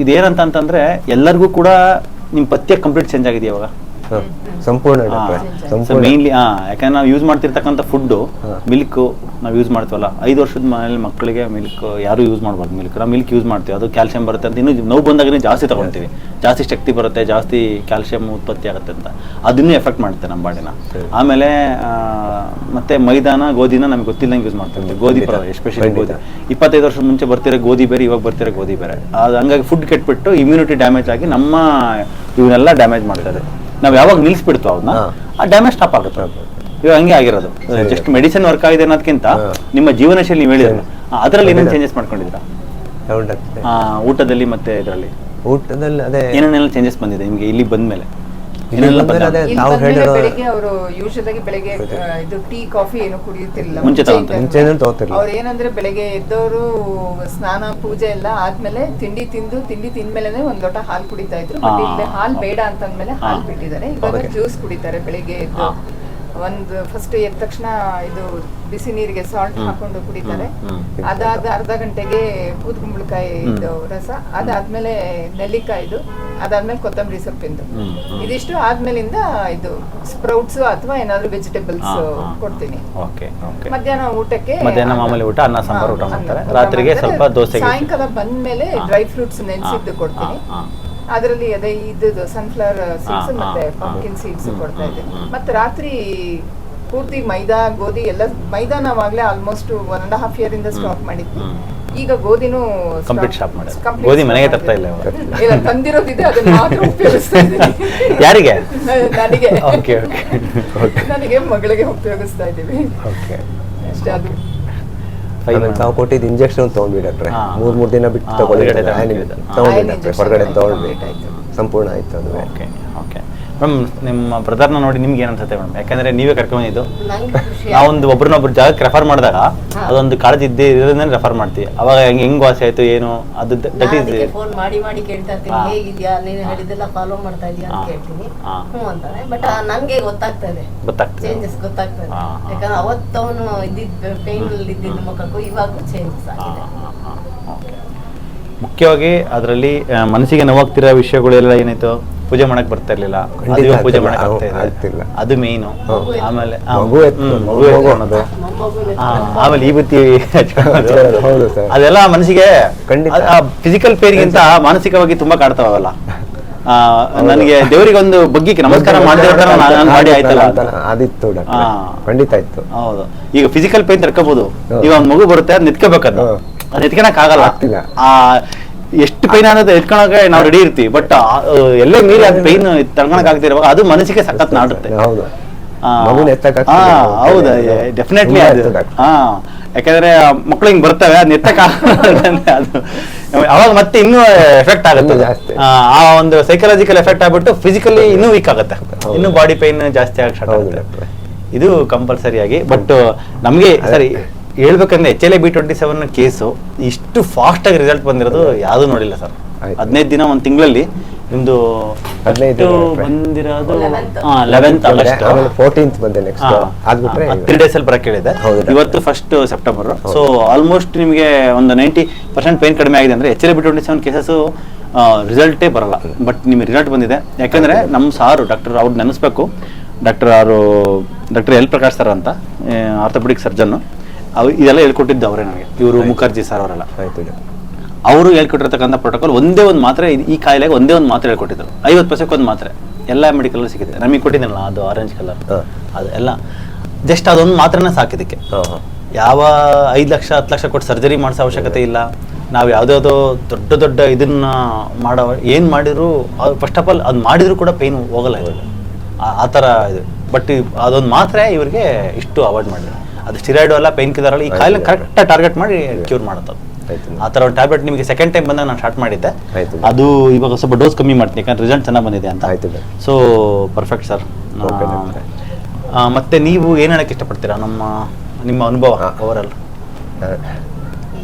ಇದೇನಂತ ಅಂತಂದರೆ ಎಲ್ಲರಿಗೂ ಕೂಡ ನಿಮ್ಮ ಪಥ್ಯ ಕಂಪ್ಲೀಟ್ ಚೇಂಜ್ ಆಗಿದೆ ಇವಾಗ. ಸಂಪೂರ್ಣ ಮೇನ್ಲಿ ಯಾಕಂದ್ರೆ ನಾವು ಯೂಸ್ ಮಾಡ್ತಿರ್ತಕ್ಕಂಥ ಫುಡ್ಡು ಮಿಲ್ಕ್ ನಾವು ಯೂಸ್ ಮಾಡ್ತೀವಲ್ಲ, 5 ವರ್ಷದ ಮನೇಲಿ ಮಕ್ಕಳಿಗೆ ಮಿಲ್ಕ್ ಯಾರು ಯೂಸ್ ಮಾಡಬಾರ್ದು. ನಾವು ಮಿಲ್ಕ್ ಯೂಸ್ ಮಾಡ್ತೀವಿ, ಅದು ಕ್ಯಾಲ್ಸಿಯಂ ಬರುತ್ತೆ ಅಂತ. ಇನ್ನೂ ನೋವು ಬಂದಾಗ ಜಾಸ್ತಿ ತಗೊಳ್ತೀವಿ, ಜಾಸ್ತಿ ಶಕ್ತಿ ಬರುತ್ತೆ, ಜಾಸ್ತಿ ಕ್ಯಾಲ್ಸಿಯಂ ಉತ್ಪತ್ತಿ ಆಗುತ್ತೆ ಅಂತ. ಅದನ್ನೇ ಎಫೆಕ್ಟ್ ಮಾಡುತ್ತೆ ನಮ್ಮ ಬಾಡಿನ. ಆಮೇಲೆ ಮತ್ತೆ ಮೈದಾನ ಗೋಧಿನ ನಮ್ಗೆ ಗೊತ್ತಿಲ್ಲಂಗೆ ಯೂಸ್ ಮಾಡ್ತೀವಿ. ಗೋಧಿ ಎಸ್ಪೆಷಲಿ ಗೋಧಿ 25 ವರ್ಷದ ಮುಂಚೆ ಬರ್ತಿರೋ ಗೋಧಿ ಬೇರೆ, ಇವಾಗ ಬರ್ತಿರೋ ಗೋಧಿ ಬೇರೆ. ಅದು ಹಂಗಾಗಿ ಫುಡ್ ಕೆಟ್ಬಿಟ್ಟು ಇಮ್ಯುನಿಟಿ ಡ್ಯಾಮೇಜ್ ಆಗಿ ನಮ್ಮ ಇವನ್ನೆಲ್ಲ ಡ್ಯಾಮೇಜ್ ಮಾಡ್ತಾರೆ. ನಾವು ಯಾವಾಗ ನಿಲ್ಲಿಸ್ಬಿಡ್ತು ಅವನ್ನ, ಆ ಡ್ಯಾಮೇಜ್ ಸ್ಟಾಪ್ ಆಗುತ್ತೆ. ಇವಾಗ ಹಂಗೆ ಆಗಿರೋದು. ಜಸ್ಟ್ ಮೆಡಿಸಿನ್ ವರ್ಕ್ ಆಗಿದೆ ಅನ್ನೋದಕ್ಕಿಂತ ನಿಮ್ಮ ಜೀವನ ಶೈಲಿ ನೀವು ಹೇಳಿದ್ರೆ ಅದರಲ್ಲಿ ಏನೇನು ಚೇಂಜಸ್ ಮಾಡ್ಕೊಂಡಿದ್ದೀರಾ? ಊಟದಲ್ಲಿ ಮತ್ತೆ ಇದರಲ್ಲಿ ಊಟದಲ್ಲಿ ಅದೇ ಏನೇನೆಲ್ಲ ಚೇಂಜಸ್ ಬಂದಿದೆ ನಿಮಗೆ ಇಲ್ಲಿ ಬಂದ್ಮೇಲೆ? ಬೆಳಿಗ್ಗೆ ಅವರು ಯೂಶುವಲಾಗಿ ಬೆಳಿಗ್ಗೆ ಇದು ಟೀ ಕಾಫಿ ಏನು ಕುಡಿಯುತ್ತಿರಲಿಲ್ಲ. ಅವ್ರು ಏನಂದ್ರೆ ಬೆಳಿಗ್ಗೆ ಎದ್ದವರು ಸ್ನಾನ ಪೂಜೆ ಎಲ್ಲ ಆದ್ಮೇಲೆ ತಿಂಡಿ ತಿಂದ್ಮೇಲೆ ಒಂದ್ ಲೋಟ ಹಾಲು ಕುಡಿತಾ ಇದ್ರು. ಬಟ್ ಇಲ್ಲಿ ಹಾಲು ಬೇಡ ಅಂತಂದ್ಮೇಲೆ ಹಾಲು ಬಿಟ್ಟಿದ್ದಾರೆ. ಇವಾಗ ಜ್ಯೂಸ್ ಕುಡಿತಾರೆ ಬೆಳಿಗ್ಗೆ ಎದ್ದು. ಒಂದು ಫಸ್ಟ್ ಎದ್ದ ತಕ್ಷಣ ಇದು ಬಿಸಿ ನೀರಿಗೆ ಸಾಲ್ಟ್ ಹಾಕೊಂಡು ಕುಡಿತಾರೆ. ಅದಾದ ಅರ್ಧ ಗಂಟೆಗೆ ಕೂತ್ಕುಂಬಳಕಾಯಿ ರಸ, ಅದಾದ್ಮೇಲೆ ನೆಲ್ಲಿಕಾಯ್ದು, ಅದಾದ್ಮೇಲೆ ಕೊತ್ತಂಬರಿ ಸೊಪ್ಪಿಂದು. ಇದಿಷ್ಟು ಆದ್ಮೇಲಿಂದ ಇದು ಸ್ಪ್ರೌಟ್ಸ್ ಅಥವಾ ಏನಾದ್ರು ವೆಜಿಟೇಬಲ್ಸ್ ಕೊಡ್ತೀನಿ. ಮಧ್ಯಾಹ್ನ ಊಟಕ್ಕೆ ಮಾಮೂಲಿ ಊಟ ಅನ್ನ ಸಾಂಬಾರು ಊಟ ಮಾಡ್ತಾರೆ. ರಾತ್ರಿಗೆ ಸ್ವಲ್ಪ ದೋಸೆ. ಸಾಯಂಕಾಲ ಬಂದ್ಮೇಲೆ ಡ್ರೈ ಫ್ರೂಟ್ಸ್ ನೆನೆಸಿದ್ದು ಕೊಡ್ತೀನಿ. ಅದರಲ್ಲಿ ಅದೇ ಇದು ಸನ್ಫ್ಲವರ್ ಸೀಡ್ಸ್ ಮತ್ತೆ ಪಂಪ್ಕಿನ್ ಸೀಡ್ಸ್ ಕೊಡ್ತಾ ಇದ್ದೀನಿ. ಮತ್ತೆ ರಾತ್ರಿ ಪೂರ್ತಿ ಮೈದಾ ಗೋಧಿ ಎಲ್ಲ, ಮೈದಾ ನಾವಾಗ್ಲೇ ಆಲ್ಮೋಸ್ಟ್ 1.5 year ಇಂದ ಸ್ಟಾಪ್ ಮಾಡಿದ್ವಿ. ಈಗ ಗೋಧಿನೂ ಕಂಪ್ಲೀಟ್ ಸ್ಟಾಪ್ ಮಾಡಿ. ಗೋಧಿ ಮನೆಗೆ ತರ್ತಾ ಇಲ್ಲ ಇಲ್ಲ, ತಂದಿರೋದಿದೆ, ಅದನ್ನ ಮಾತ್ರ ಉಪಯೋಗಿಸ್ತಾ ಇದ್ದೀನಿ. ಯಾರಿಗೆ? ನನಗೆ. ಓಕೆ ನನಗೆ ಮಗಳಿಗೆ ಉಪಯೋಗಿಸ್ತಾ ಇದ್ದೀವಿ ಅಷ್ಟೇ. ಅದು ತಾವು ಕೊಟ್ಟಿದ್ದು ಇಂಜೆಕ್ಷನ್ ತಗೊಂಡ್ವಿ ಡಾಕ್ಟ್ರೆ, 3 ದಿನ ಬಿಟ್ಟು ತಗೊಳ್ಳಿ ತಗೊಂಡ್ವಿ, ಹೊರಗಡೆ ತಗೊಂಡ್ವಿ, ಸಂಪೂರ್ಣ ಆಯ್ತು ಅದು. ಓಕೆ ಓಕೆ ಮ್ಯಾಮ್, ನಿಮ್ಮ ಬ್ರದರ್ನ ನೋಡಿ ನಿಮ್ಗೆ ಏನು ಅನ್ಸುತ್ತೆ ಮೇಡಮ್? ಯಾಕಂದ್ರೆ ನೀವೇ ಕರ್ಕೊಂಡಿದ್ದು, ನಾವೊಂದು ಒಬ್ರನ್ನೊಬ್ರು ಜಾಗಕ್ಕೆ ರೆಫರ್ ಮಾಡಿದಾಗ ಅದೊಂದು ಕಾಳಜಿ ಇದ್ದೇ ಇರೋದನ್ನ ರೆಫರ್ ಮಾಡ್ತೀವಿ. ಅವಾಗ ಹೆಂಗ್ ವಾಸಿ ಆಯ್ತು ಏನು ಅದು ದಟ್ ಈಸ್ ಫೋನ್ ಮಾಡಿ ಕೇಳ್ತಾ ಇರ್ತೀನಿ, ಹೇಗಿದ್ಯಾ, ನೀನು ಹೇಳಿದೆಲ್ಲ ಫಾಲೋ ಮಾಡ್ತಾ ಇದೀಯಾ ಅಂತ ಕೇಳ್ತೀನಿ. ಅಂತಾನೆ. ಬಟ್ ನಂಗೆ ಗೊತ್ತಾಗ್ತದೆ ಚೇಂಜಸ್ ಗೊತ್ತಾಗ್ತದೆ. ಯಾಕಂದ್ರೆ ಅವತ್ತು ಅವನು ಇದ್ದಿದ್ದ ಪೇನ್ ಇದ್ದಿದ್ದ ಮುಖಕ್ಕೂ ಇವಾಗ ಚೇಂಜಸ್ ಆಗಿದೆ. ಮುಖ್ಯವಾಗಿ ಅದರಲ್ಲಿ ಮನಸ್ಸಿಗೆ ನೋವಾಗ್ತಿರೋ ವಿಷಯಗಳೆಲ್ಲ ಏನಾಯ್ತು, ಪೂಜೆ ಮಾಡಕ್ ಬರ್ತಾ ಇರ್ಲಿಲ್ಲ, ಪೂಜೆ ಮಾಡಕ್ ಆಗ್ತಿಲ್ಲ, ಅದು ಮೇಯ್ನು. ಆಮೇಲೆ ಆಮೇಲೆ ಈ ಬುತ್ತಿ ಅದೆಲ್ಲ ಮನಸ್ಸಿಗೆ ಫಿಸಿಕಲ್ ಪೇರಿಗಿಂತ ಮಾನಸಿಕವಾಗಿ ತುಂಬಾ ಕಾಡ್ತಾವಲ್ಲ. ನನಗೆ ದೇವರಿಗೆ ಒಂದು ಬಗ್ಗಿಗೆ ನಮಸ್ಕಾರ ಮಾಡಿ ಆಯ್ತಲ್ಲ ಅದಿತ್ತು, ಖಂಡಿತ ಇತ್ತು. ಹೌದು, ಈಗ ಫಿಸಿಕಲ್ ಪೇನ್ ತಡ್ಕೋಬಹುದು, ಈಗ ಒಂದ್ ಮಗು ಬರುತ್ತೆ ಅದ್ ನಿತ್ಕೋಬೇಕದು, ಅದ್ ಎತ್ಕೊಳಕ್ ಆಗಲ್ಲ. ಎಷ್ಟು ಪೈನ್ ಅನ್ನೋದು ಎತ್ಕೊಳಕ್ಕೆ ನಾವು ರೆಡಿ ಇರ್ತೀವಿ, ಬಟ್ ಎಲ್ಲೇ ಮೀರಿ ಅದ್ ಪೈನ್ ತಡ್ಕೊಳಕ್ ಆಗ್ತಿರುವಾಗ ಅದು ಮನಸ್ಸಿಗೆ ಸಖತ್ ನಾಡುತ್ತೆ. ಹೌದು, ಡೆಫಿನೆಟ್ಲಿ ಅದು. ಯಾಕಂದ್ರೆ ಮಕ್ಳು ಹಿಂಗ್ ಬರ್ತವೆ, ಅದ್ ಎತ್ತಕ್ ಅದು ಅವಾಗ ಮತ್ತೆ ಇನ್ನೂ ಎಫೆಕ್ಟ್ ಆಗುತ್ತೆ. ಆ ಒಂದು ಸೈಕಲಾಜಿಕಲ್ ಎಫೆಕ್ಟ್ ಆಗ್ಬಿಟ್ಟು ಫಿಸಿಕಲಿ ಇನ್ನೂ ವೀಕ್ ಆಗುತ್ತೆ, ಇನ್ನೂ ಬಾಡಿ ಪೈನ್ ಜಾಸ್ತಿ ಆಗಿ ಸ್ಟಾರ್ಟ್ ಆಗುತ್ತೆ. ಇದು ಕಂಪಲ್ಸರಿಯಾಗಿ. ಬಟ್ ನಮ್ಗೆ ಸರಿ ಹೇಳ್ಬೇಕಂದ್ರೆ HLA-B27 ಕೇಸು ಇಷ್ಟು ಫಾಸ್ಟ್ ಆಗಿ ರಿಸಲ್ಟ್ ಬಂದಿರೋದು ಯಾವ್ದು ನೋಡಿಲ್ಲ ಸರ್. 15 ದಿನ, ಒಂದು ತಿಂಗಳಲ್ಲಿ ನಿಮ್ದು 15 ಬಂದಿರೋದು 11th ಆಗಸ್ಟ್, 14th ಬಂದೆ ನೆಕ್ಸ್ಟ್. 3 days ಅಲ್ಲಿ ಬರಕ್ಕೆ ಹೇಳಿದೆ. ಇವತ್ತು 1st ಸೆಪ್ಟೆಂಬರ್. ಸೊ ಆಲ್ಮೋಸ್ಟ್ ನಿಮಗೆ ಒಂದು 90% ಪೇನ್ ಕಡಿಮೆ ಆಗಿದೆ. ಅಂದ್ರೆ HLA-B27 ಕೇಸಸ್ ರಿಸಲ್ಟೇ ಬರಲ್ಲ, ಬಟ್ ನಿಮಗೆ ರಿಸಲ್ಟ್ ಬಂದಿದೆ. ಯಾಕಂದ್ರೆ ನಮ್ಮ ಸಾರು ಡಾಕ್ಟರ್ ಅವ್ರು ನೆನೆಸ್ಬೇಕು, ಡಾಕ್ಟರ್ ಎಲ್ ಪ್ರಕಾಶ್ ಸರ್ ಅಂತ, ಆರ್ಥೋಪೆಡಿಕ್ ಸರ್ಜನ್. ಇದೆಲ್ಲ ಹೇಳ್ಕೊಟ್ಟಿದ್ದು ಅವರೇ ನನಗೆ, ಇವರು ಮುಖರ್ಜಿ ಸರ್ ಅವರೆಲ್ಲ. ಅವರು ಹೇಳ್ಕೊಟ್ಟಿರ್ತಕ್ಕಂಥ ಪ್ರೋಟೋಕಾಲ್ ಒಂದೇ ಒಂದು ಮಾತ್ರೆ, ಈ ಕಾಯಿಲೆಗೆ ಒಂದೇ ಒಂದು ಮಾತ್ರೆ ಹೇಳ್ಕೊಟ್ಟಿದ್ರು. 50 ಒಂದು ಮಾತ್ರೆ ಎಲ್ಲ ಮೆಡಿಕಲ್ ಸಿಗುತ್ತೆ. ನಮಗೆ ಕೊಟ್ಟಿದ್ದಲ್ಲ ಅದು ಆರೆಂಜ್ ಕಲರ್, ಅದು ಎಲ್ಲ ಜಸ್ಟ್ ಅದೊಂದು ಮಾತ್ರನೇ ಸಾಕಿದಕ್ಕೆ. ಯಾವ 5 ಲಕ್ಷ 10 ಲಕ್ಷ ಕೊಟ್ಟು ಸರ್ಜರಿ ಮಾಡಿಸೋ ಅವಶ್ಯಕತೆ ಇಲ್ಲ. ನಾವು ಯಾವುದ್ಯಾವುದೋ ದೊಡ್ಡ ಇದನ್ನ ಮಾಡೋ ಏನು ಮಾಡಿದ್ರು, ಫಸ್ಟ್ ಆಫ್ ಆಲ್ ಅದು ಮಾಡಿದ್ರು ಕೂಡ ಪೇನ್ ಹೋಗಲ್ಲ ಇವಾಗ, ಆ ಥರ ಇದು. ಬಟ್ ಅದೊಂದು ಮಾತ್ರೆ ಇವ್ರಿಗೆ ಇಷ್ಟು ಅವಾಯ್ಡ್ ಮಾಡಿದ್ರು. ಅದು ಸ್ಟಿರಾಯ್ಡು ಅಲ್ಲ, ಪೇನ್ ಕಿಲ್ಲರ್ ಅಲ್ಲ, ಈ ಕಾಯಿಲೆ ಕರೆಕ್ಟಾಗಿ ಟಾರ್ಗೆಟ್ ಮಾಡಿ ಕ್ಯೂರ್ ಮಾಡುತ್ತೆ. ಆ ಥರ ಒಂದು ಟ್ಯಾಬ್ಲೆಟ್ ನಿಮಗೆ ಸೆಕೆಂಡ್ ಟೈಮ್ ಬಂದಾಗ ನಾನು ಸ್ಟಾರ್ಟ್ ಮಾಡಿದ್ದೆ. ಅದು ಇವಾಗ ಸ್ವಲ್ಪ ಡೋಸ್ ಕಮ್ಮಿ ಮಾಡ್ತೀನಿ, ಯಾಕಂದ್ರೆ ರಿಸಲ್ಟ್ ಚೆನ್ನಾಗಿ ಬಂದಿದೆ ಅಂತ. So perfect sir. ಮತ್ತೆ ನೀವು ಏನು ಹೇಳಕ್ಕೆ ಇಷ್ಟಪಡ್ತೀರಾ ನಿಮ್ಮ ಅನುಭವ ಓವರಾಲ್?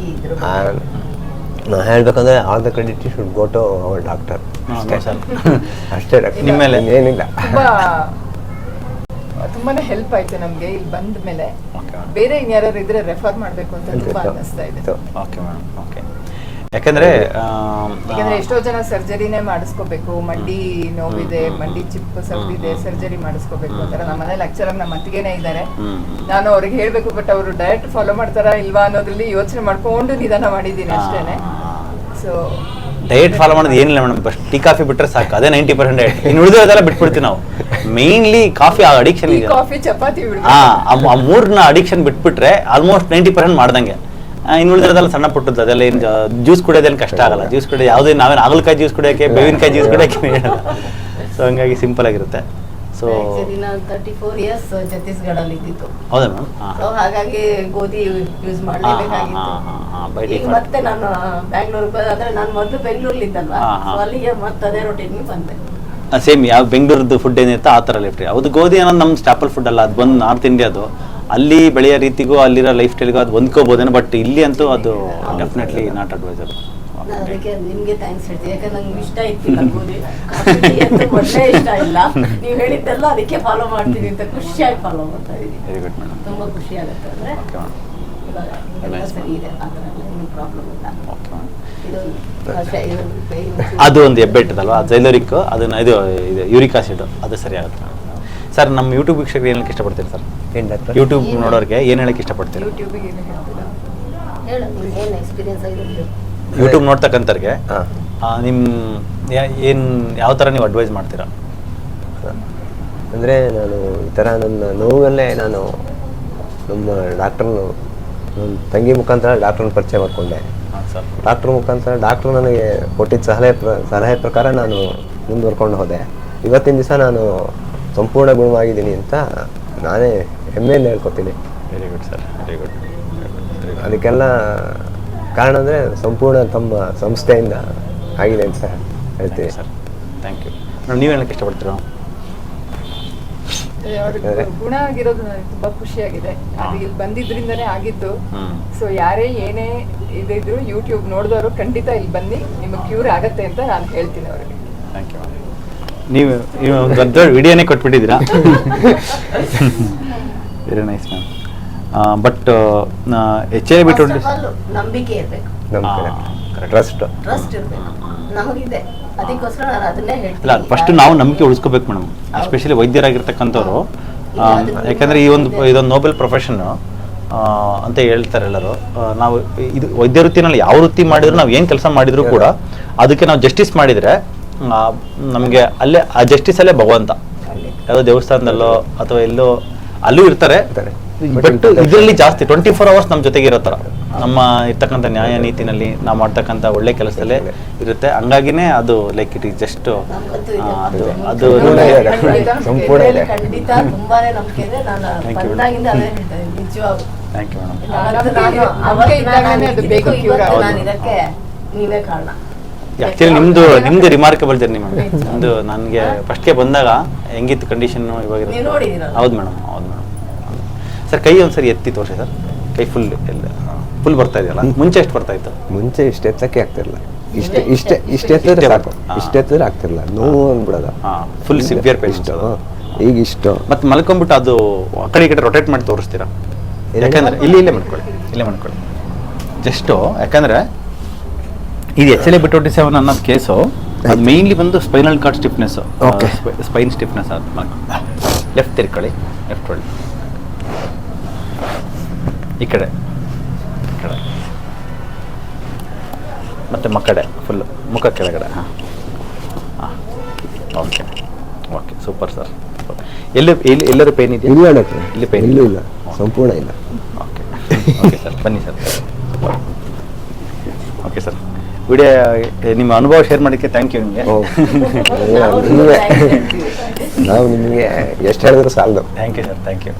ನಾ ಹೇಳ್ಬೇಕಂದ್ರೆ all the credit should go to our doctor. ಅಷ್ಟೇ, ನಿಮ್ಮ ಮೇಲೆ ಏನಿಲ್ಲ. ತುಂಬಾನೇ ಹೆಲ್ಪ್ ಆಯ್ತು ನಮ್ಗೆ ಇಲ್ಲಿ ಬಂದ ಮೇಲೆ. ಬೇರೆ ಇನ್ಯಾರು ಇದ್ರೆ ರೆಫರ್ ಮಾಡ್ಬೇಕು ಅಂತ ತುಂಬಾ ಅನಿಸ್ತಾ ಇದೆ. Okay madam, okay. ಯಾಕಂದ್ರೆ ಎಷ್ಟೋ ಜನ ಸರ್ಜರಿನೇ ಮಾಡಿಸ್ಕೋಬೇಕು, ಮಂಡಿ ನೋವಿದೆ, ಮಂಡಿ ಚಿಪ್ ಸವ್ದಿದೆ, ಸರ್ಜರಿ ಮಾಡಿಸ್ಕೋಬೇಕು ಅಂತಾರೆ. ನಮ್ಮ ಮನೇಲಿ ಆಕ್ಚುಲಾಗಿ ನಮ್ಮ ಅತ್ತಿಗೆನೇ ಇದ್ದಾರೆ. ನಾನು ಅವ್ರಿಗೆ ಹೇಳ್ಬೇಕು, ಬಟ್ ಅವರು ಡಯಟ್ ಫಾಲೋ ಮಾಡ್ತಾರಾ ಇಲ್ವಾ ಅನ್ನೋದ್ರಲ್ಲಿ ಯೋಚನೆ ಮಾಡ್ಕೊಂಡು ನಿಧಾನ ಮಾಡಿದ್ದೀನಿ ಅಷ್ಟೇನೆ. ಸೊ ಡಯಟ್ ಫಾಲೋ ಮಾಡೋದು ಏನಿಲ್ಲ ಮೇಡಮ್, ಬಸ್ ಟೀ ಕಾಫಿ ಬಿಟ್ರೆ ಸಾಕು, ಅದೇ 90% ಡಯಟ್. ಇನ್ನು ಉಳಿದೋದೆಲ್ಲ ಬಿಟ್ಬಿಡ್ತೀವಿ ನಾವು. ಮೇನ್ಲಿ ಕಾಫಿ ಅಡಿಕ್ಷನ್ ಇದೆ, ಕಾಫಿ ಚಪಾತಿ ಆ ಮೂರನ್ನ ಅಡಿಕ್ಷನ್ ಬಿಟ್ಬಿಟ್ರೆ ಆಲ್ಮೋಸ್ಟ್ 90% ಮಾಡ್ದಂಗೆ. ಇನ್ನು ಉಳಿದಿರೋದೆಲ್ಲ ಸಣ್ಣ ಪುಟ್ಟದ್ದು, ಅದೆಲ್ಲ ಏನು ಜ್ಯೂಸ್ ಕುಡಿಯೋದೇನು ಕಷ್ಟ ಆಗಲ್ಲ. ಜ್ಯೂಸ್ ಕುಡಿಯೋದು ಯಾವುದೇ ನಾವೇನು ಹಾಗಲಕಾಯಿ ಜ್ಯೂಸ್ ಕುಡಿಯೋಕೆ, ಬೇವಿನಕಾಯಿ ಜ್ಯೂಸ್ ಕುಡಿಯೋಕೆ ಹೇಳಲ್ಲ. ಸೊ ಹಂಗಾಗಿ ಸಿಂಪಲ್ ಆಗಿರುತ್ತೆ. ಸೊ 34 years ಛತ್ತೀಸ್ಗಢಲ್ಲಿ ಇದ್ದಿತ್ತು. ಹೌದಾ ಮ್ಯಾಮ್? ಹಾಗಾಗಿ ಗೋಧಿ ಯೂಸ್ ಮಾಡಲೇಬೇಕಾಗಿತ್ತು. ಮತ್ತೆ ನಾನು ಬ್ಯಾಂಗ್ಳೂರ್ಗೆ ಅಂದ್ರೆ ನಾನು ಮೊದಲು ಬೆಂಗಳೂರಲ್ಲಿ ಇದ್ದಲ್ವಾ, ಅಲ್ಲಿಗೆ ಮತ್ತೆ ಅದೇ ರೊಟೀನ್ಗೆ ಬಂದೆ. ಸೇಮ್ ಯಾವ ಬೆಂಗಳೂರದ್ದು ಫುಡ್ ಏನಿರುತ್ತೆ ಆ ಥರ ಲಿಫ್ಟ್. ಅದು ಗೋಧಿ ಅನ್ನೋದು ನಮ್ಮ ಸ್ಟಾಪಲ್ ಫುಡ್ ಅಲ್ಲ, ಅದು ಬಂದು ನಾರ್ತ್ ಇಂಡಿಯಾದು. ಅಲ್ಲಿ ಬೆಳೆಯೋ ರೀತಿಗೂ ಅಲ್ಲಿರೋ ಲೈಫ್ ಸ್ಟೈಲ್ಗೂ ಅದು ಹೊಂದ್ಕೋಬೋದೇನೋ, ಬಟ್ ಇಲ್ಲಿ ಅಂತೂ ಅದು ಡೆಫಿನೆಟ್ಲಿ ನಾಟ್ ಅಡ್ವೈಸಬಲ್. ನಾನು ಅದಕ್ಕೆ ನಿಮ್ಗೆ ಥ್ಯಾಂಕ್ಸ್ ಹೇಳ್ತೀನಿ, ಯಾಕಂದ್ರೆ ನಂಗೆ ಇಷ್ಟ ಇತ್ತಿಲ್ಲ ಗೋಧಿ ಅಂತೂ ಒಳ್ಳೆ ಇಷ್ಟ ಇಲ್ಲ. ನೀವು ಹೇಳಿದ್ದೆಲ್ಲ ಅದಕ್ಕೆ ಫಾಲೋ ಮಾಡ್ತೀನಿ ಅಂತ ಖುಷಿಯಾಗಿ ಫಾಲೋ ಮಾಡ್ತಾ ಇದ್ದೀನಿ. Very good madam. ತುಂಬ ಖುಷಿ ಆಗುತ್ತೆ ಅಂದರೆ ಓಕೆ ಮೇಡಮ್. ಇವಾಗ ಎಲ್ಲ ಸರಿ ಇದೆ, ಆ ಥರ ಎಲ್ಲ ಏನು ಪ್ರಾಬ್ಲಮ್ ಇಲ್ಲ. Okay madam. ಇದು ಅದು ಒಂದು ಎಬ್ಬೆ ಇಟ್ಟದಲ್ವಾ ಜೈಲೋರಿಕ್, ಅದನ್ನ ಇದು ಯೂರಿಕ್ ಆಸಿಡ್, ಅದು ಸರಿ ಆಗುತ್ತೆ ಮೇಡಮ್. ಸರ್ ನಮ್ಮ ಯೂಟ್ಯೂಬ್ ವೀಕ್ಷಕರಿಗೆ ಏನು ಹೇಳಕ್ಕೆ ಇಷ್ಟಪಡ್ತೀರಿ ಸರ್? ಏನು ಡಾಕ್ಟರ್? ಯೂಟ್ಯೂಬ್ ನೋಡೋರಿಗೆ ಏನು ಹೇಳಕ್ಕೆ ಇಷ್ಟಪಡ್ತೀರಿ? ಯೂಟ್ಯೂಬಿಗೆ ಏನು ಹೇಳ್ತಿಲ್ಲ. ಹೇಳು, ನಿಮ್ಗೆ ಏನು ಎಕ್ಸ್ಪೀರಿಯನ್ಸ್ ಆಗಿದೆ? ಯೂಟ್ಯೂಬ್ ನೋಡ್ತಕ್ಕಂಥವ್ರಿಗೆ ಹಾಂ, ನಿಮ್ಮ ಏನು ಯಾವ ಥರ ನೀವು ಅಡ್ವೈಸ್ ಮಾಡ್ತೀರಾ? ಅಂದರೆ ನಾನು ಈ ಥರ ನನ್ನ ನೋವಲ್ಲೇ ನಾನು ನಮ್ಮ ಡಾಕ್ಟ್ರನ್ನು ನನ್ನ ತಂಗಿ ಮುಖಾಂತರ ಡಾಕ್ಟ್ರನ್ನ ಪರಿಚಯ ಮಾಡಿಕೊಂಡೆ. ಹಾಂ ಸರ್. ಡಾಕ್ಟ್ರ್ ಮುಖಾಂತರ ಡಾಕ್ಟ್ರು ನನಗೆ ಕೊಟ್ಟಿದ್ದ ಸಲಹೆ ಪ್ರಕಾರ ನಾನು ಮುಂದುವರ್ಕೊಂಡು ಹೋದೆ. ಇವತ್ತಿನ ದಿವಸ ನಾನು ಸಂಪೂರ್ಣ ಗುಣವಾಗಿದ್ದೀನಿ ಅಂತ ನಾನೇ ಹೆಮ್ಮೆಯಿಂದ ಹೇಳ್ಕೊತೀನಿ. Very good sir, very good. ಅದಕ್ಕೆಲ್ಲ ಕಾರಣ ಅಂದರೆ ಸಂಪೂರ್ಣ ತಮ್ಮ ಸಂಸ್ಥೆಯಿಂದ ಆಗಿದೆ ಅಂತ ಹೇಳ್ತೀನಿ. Sir thank you madam. ನೀವು ಹೇಳಕ್ಕೆ ಇಷ್ಟಪಡ್ತೀರಾ? ಅವ್ರಿಗೆ ಗುಣ ಆಗಿರೋದು ನನಗೆ ತುಂಬಾ ಖುಷಿಯಾಗಿದೆ. ಅದು ಇಲ್ಲಿ ಬಂದಿದ್ರಿಂದನೇ ಆಗಿದ್ದು. ಹ್ಞೂ. ಸೊ ಯಾರೇ ಏನೇ ಇದಿದ್ರು ಯೂಟ್ಯೂಬ್ ನೋಡಿದವರು ಖಂಡಿತ ಇಲ್ಲಿ ಬನ್ನಿ, ನಿಮಗೆ ಕ್ಯೂರ್ ಆಗತ್ತೆ ಅಂತ ನಾನು ಹೇಳ್ತೀನಿ ಅವರಿಗೆ. Thank you. ನೀವು ಒಂದು ದೊಡ್ಡ ವಿಡಿಯೋನೇ ಕೊಟ್ಬಿಟ್ಟಿದ್ದೀರಾ. Very nice ma'am. But HIV-20 ನಂಬಿಕೆ ಇರಬೇಕು, ಟ್ರಸ್ಟ್ ಟ್ರಸ್ಟ್ ಇರಬೇಕು, ನಮಗಿದೆ. ಅದಕ್ಕೋಸ್ಕರ ನಾನು ಅದನ್ನೇ ಅಲ್ಲ, ಹೇಳ್ತೀನಿ. ಫಸ್ಟ್ ನಾವು ನಂಬಿಕೆ ಉಳಿಸ್ಕೋಬೇಕು ಮೇಡಮ್, ಎಸ್ಪೆಷಲಿ ವೈದ್ಯರಾಗಿರ್ತಕ್ಕಂಥವ್ರು. ಯಾಕಂದರೆ ಇದೊಂದು ನೋಬೆಲ್ ಪ್ರೊಫೆಷನ್ ಅಂತ ಹೇಳ್ತಾರೆ ಎಲ್ಲರೂ. ನಾವು ಇದು ವೈದ್ಯ ವೃತ್ತಿನಲ್ಲಿ ಯಾವ ವೃತ್ತಿ ಮಾಡಿದ್ರು, ನಾವು ಏನು ಕೆಲಸ ಮಾಡಿದ್ರು ಕೂಡ ಅದಕ್ಕೆ ನಾವು ಜಸ್ಟಿಸ್ ಮಾಡಿದರೆ ನಮಗೆ ಅಲ್ಲೇ ಆ ಜಸ್ಟಿಸಲ್ಲೇ ಭಗವಂತ. ಯಾವುದೋ ದೇವಸ್ಥಾನದಲ್ಲೋ ಅಥವಾ ಎಲ್ಲೋ ಅಲ್ಲೂ ಇರ್ತಾರೆ. ಬಟ್ ಇದರಲ್ಲಿ ಜಾಸ್ತಿ 24 hours ನಮ್ಮ ಜೊತೆಗೆ ಇರೋ ಥರ ನಮ್ಮ ಇರ್ತಕ್ಕಂಥ ನ್ಯಾಯ ನೀತಿನಲ್ಲಿ ನಾವು ಮಾಡ್ತಕ್ಕಂಥ ಒಳ್ಳೆ ಕೆಲಸದಲ್ಲೇ ಇರುತ್ತೆ. ಹಂಗಾಗಿನೇ ಅದು ಲೈಕ್ ಇಟ್ ಈಸ್ ಜಸ್ಟ್ ಅದು ಸಂಪೂರ್ಣ ಇದೆ. ಖಂಡಿತ ತುಂಬಾನೇ ನಂಬಿಕೆ ಇದೆ. ನಾನು ಬಂದಾಗಿಂದ ಅದೇ ಹೇಳ್ತಾ ಇದ್ದೀನಿ, ನಿಜವಾಗ್ಲೂ. Thank you madam. ನಾನು ಇದಕ್ಕೆ ನೀವೇ ಕಾರಣ. ಆ್ಯಕ್ಚುಲಿ ನಿಮ್ದು ರಿಮಾರ್ಕಬಲ್ ಜರ್ನಿ ಮೇಡಮ್. ನಿಮ್ಮದು ನನಗೆ ಫಸ್ಟ್ಗೆ ಬಂದಾಗ ಹೆಂಗಿತ್ತು ಕಂಡೀಷನ್ನು ಇವಾಗ ನೀವು ನೋಡಿದ್ದೀರಲ್ಲ? ಹೌದು ಮೇಡಮ್, ಹೌದು ಮೇಡಮ್. ಸರ್ ಕೈ ಒಂದ್ಸರಿ ಎತ್ತಿ ತೋರಿಸಿ ಸರ್. ಕೈ ಫುಲ್ ಬರ್ತಾ ಇದೆಯಲ್ಲ, ಮುಂಚೆ ಎಷ್ಟು ಬರ್ತಾ ಇತ್ತು? ಮುಂಚೆ ಇಷ್ಟು ಎತ್ತಕ್ಕೆ ಆಗ್ತಿರಲಿಲ್ಲ. ಇಷ್ಟು ಎತ್ತಿದ್ರೆ ಸಾಕು, ಇಷ್ಟು ಎತ್ತಿದ್ರೆ ಆಗ್ತಿರಲಿಲ್ಲ, ನೋವು ಅಂದ್ಬಿಡೋದು. ಹಾಂ, ಫುಲ್ ಸಿವಿಯರ್ ಪೇನ್. ಈಗ ಇಷ್ಟು ಮತ್ತೆ ಮಲ್ಕೊಂಡ್ಬಿಟ್ಟು ಅದು ಆ ಕಡೆ ಈ ಕಡೆ ರೊಟೇಟ್ ಮಾಡಿ ತೋರಿಸ್ತೀರಾ? ಯಾಕಂದರೆ ಇಲ್ಲೇ ಮಾಡ್ಕೊಳ್ಳಿ ಜಸ್ಟು. ಯಾಕಂದರೆ ಇದು HIV-27 ಅನ್ನೋದು ಕೇಸು, ಅದು ಮೇಯ್ನ್ಲಿ ಬಂದು spinal cord stiffness. Okay. Spine stiffness ಅದು ಲೆಫ್ಟ್ ತಿರ್ಕೊಳ್ಳಿ, ಲೆಫ್ಟ್ ಹೊಳ್ಳಿ, ಈ ಕಡೆ ಮತ್ತು ಮಕ್ಕಡೆ ಫುಲ್ಲು ಮುಖ ಕೆಳಗಡೆ. ಹಾಂ ಹಾಂ, ಓಕೆ ಓಕೆ, ಸೂಪರ್ ಸರ್. ಎಲ್ಲರೂ ಪೇನ್ ಇದೆಯಾ? ಇಲ್ಲ ಡಾಕ್ಟ್ರೆ, ಇಲ್ಲಿ ಪೇನ್ ಇಲ್ಲೂ ಇಲ್ಲ, ಸಂಪೂರ್ಣ ಇಲ್ಲ. ಓಕೆ ಓಕೆ ಸರ್, ಬನ್ನಿ ಸರ್. ಓಕೆ ಸರ್, ವಿಡಿಯೋ ನಿಮ್ಮ ಅನುಭವ ಶೇರ್ ಮಾಡೋಕ್ಕೆ ಥ್ಯಾಂಕ್ ಯು ನಿಮಗೆ. ನಾವು ನಿಮಗೆ ಎಷ್ಟು ಹೇಳಿದ್ರು ಸಾಲದು. Thank you sir, thank you.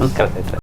ನಮಸ್ಕಾರ ಸರ್.